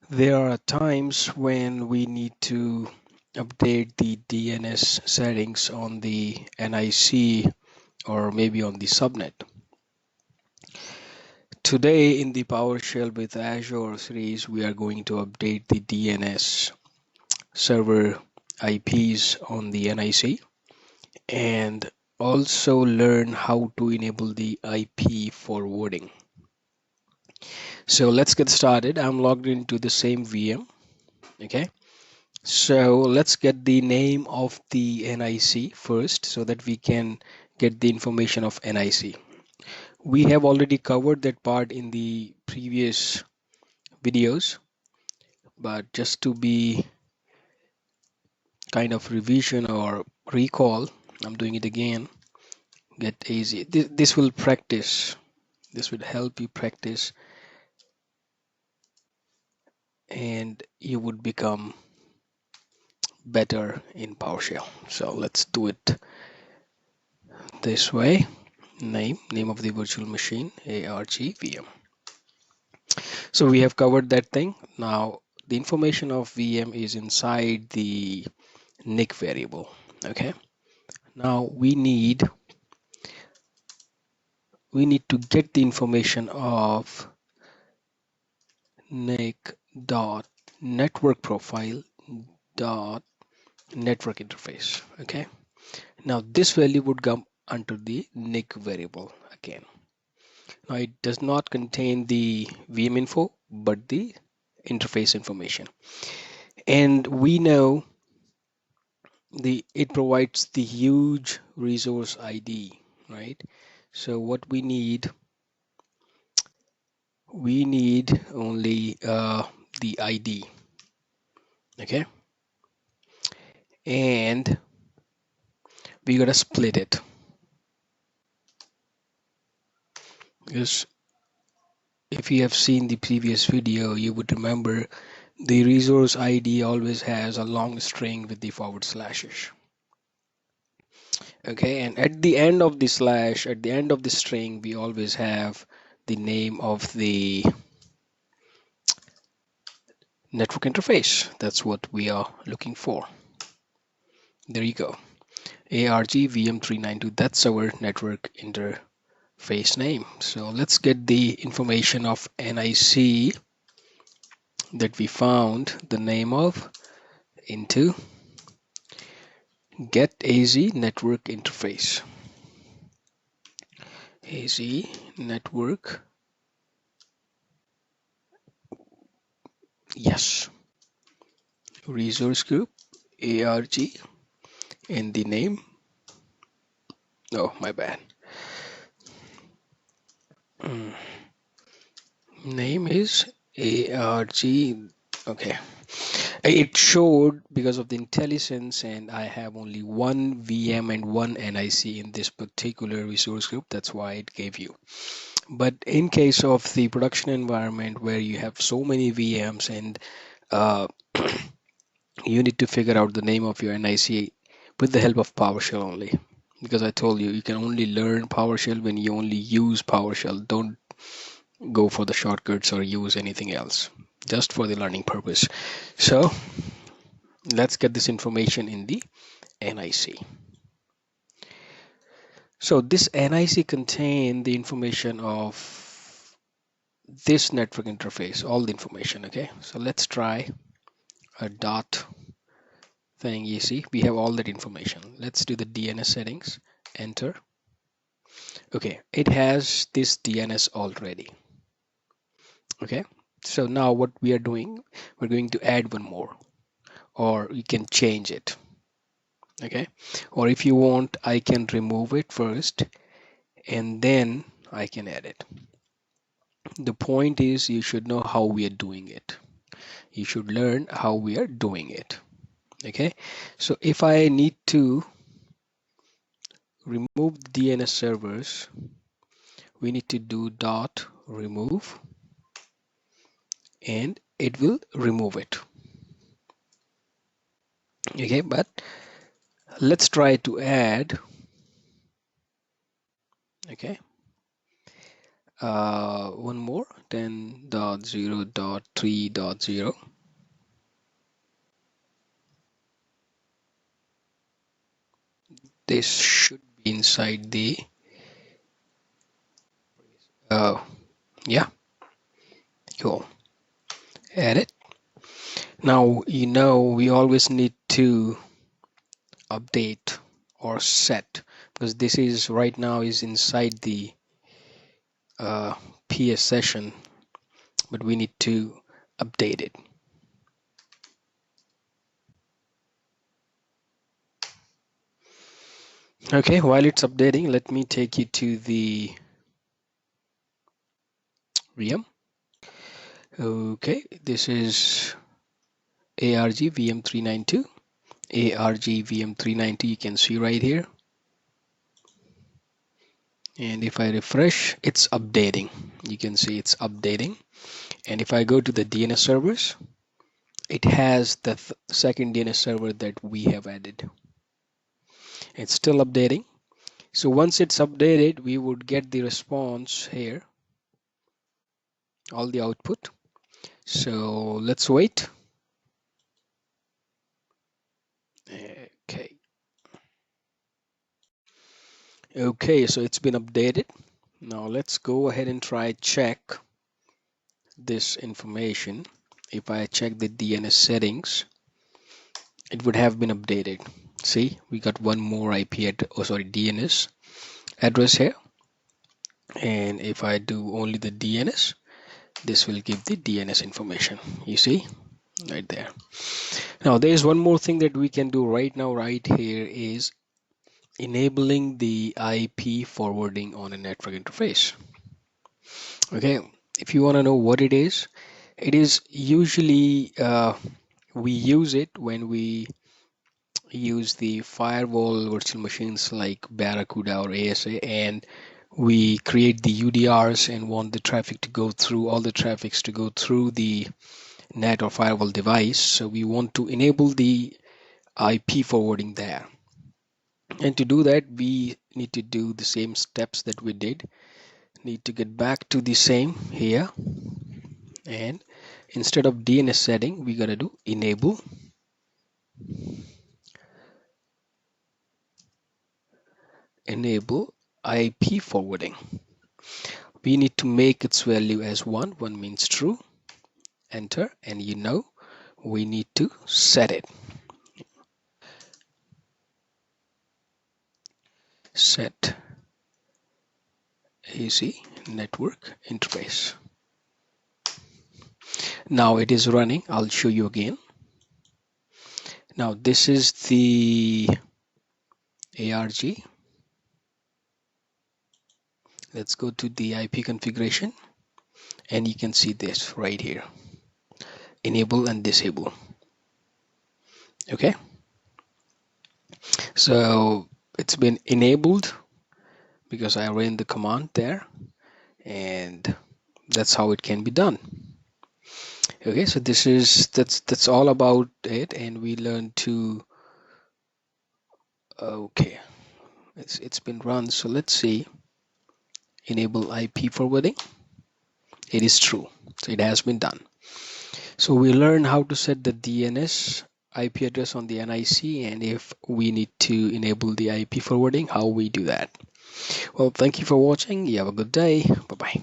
There are times when we need to update the DNS settings on the NIC or maybe on the subnet. Today in the PowerShell with Azure series, we are going to update the DNS server IPs on the NIC and also learn how to enable the IP forwarding. So let's get started. I'm logged into the same VM. Okay. So let's get the name of the NIC first so that we can get the information of NIC. We have already covered that part in the previous videos, but just to be kind of revision or recall, I'm doing it again. Get easy. This will practice. This will help you practice and you would become better in PowerShell. So let's do it this way. Name of the virtual machine, ARG VM. So we have covered that thing. Now the information of VM is inside the NIC variable. Okay. Now we need to get the information of NIC dot network profile dot network interface. Okay. Now this value would come under the NIC variable again. Now it does not contain the VM info, but the interface information. And we know it provides the huge resource ID, right? So what we need only the ID, okay? And we gotta split it because if you have seen the previous video, you would remember the resource ID always has a long string with the forward slashes. Okay, and at the end of the slash, at the end of the string, we always have the name of the network interface. That's what we are looking for. There you go. ARG VM392, that's our network interface name. So let's get the information of NIC that we found the name of into get AZ network interface. AZ network. Yes. Resource group ARG and the name. Oh, my bad. Name is ARG. Okay. It showed because of the IntelliSense, and I have only one VM and one NIC in this particular resource group. That's why it gave you. But in case of the production environment where you have so many VMs and you need to figure out the name of your NIC with the help of PowerShell only. Because I told you, you can only learn PowerShell when you only use PowerShell. Don't go for the shortcuts or use anything else, just for the learning purpose. So let's get this information in the NIC. So this NIC contains the information of this network interface, all the information. Okay, so let's try a dot thing. You see, we have all that information. Let's do the DNS settings, enter. Okay, it has this DNS already. Okay, so now what we are doing, we're going to add one more, or you can change it. Okay, or if you want, I can remove it first and then I can add it. The point is you should know how we are doing it. You should learn how we are doing it. Okay, so if I need to remove the DNS servers, we need to do dot remove and it will remove it. Okay, but let's try to add. Okay, One more, 10.0.3.0. This should be inside the yeah, cool. Add it. Now we always need to update or set, because this is right now is inside the PS session, but we need to update it. Okay, while it's updating, let me take you to the VM. Okay, this is ARG VM392. ARG VM392, you can see right here. And if I refresh, it's updating. You can see it's updating. And if I go to the DNS servers, it has the second DNS server that we have added. It's still updating. So once it's updated, we would get the response here, all the output. So let's wait. Okay, so it's been updated. Now let's go ahead and try check this information. If I check the DNS settings, it would have been updated. See, we got one more DNS address here. And if I do only the DNS, this will give the DNS information. You see, right there. Now there is one more thing that we can do right now, right here, is enabling the IP forwarding on a network interface. Okay, if you want to know what it is usually we use it when we use the firewall virtual machines like Barracuda or ASA, and we create the UDRs and want the traffic to go through, all the traffics to go through the net or firewall device. So we want to enable the IP forwarding there. And to do that, we need to do the same steps that we did. Need to get back to the same here, and instead of DNS setting, we gotta do enable IP forwarding. We need to make its value as 1. 1 means true. Enter, and we need to set it. Set AC network interface. Now it is running. I'll show you again. Now this is the ARG. Let's go to the IP configuration, and you can see this right here. Enable and disable. Okay. So it's been enabled because I ran the command there, and that's how it can be done. Okay, so that's all about it, and we learned to okay, it's been run. So let's see, enable IP forwarding. It is true, so it has been done. So we learned how to set the DNS IP address on the NIC, and if we need to enable the IP forwarding, how we do that. Well, thank you for watching. You have a good day. Bye bye.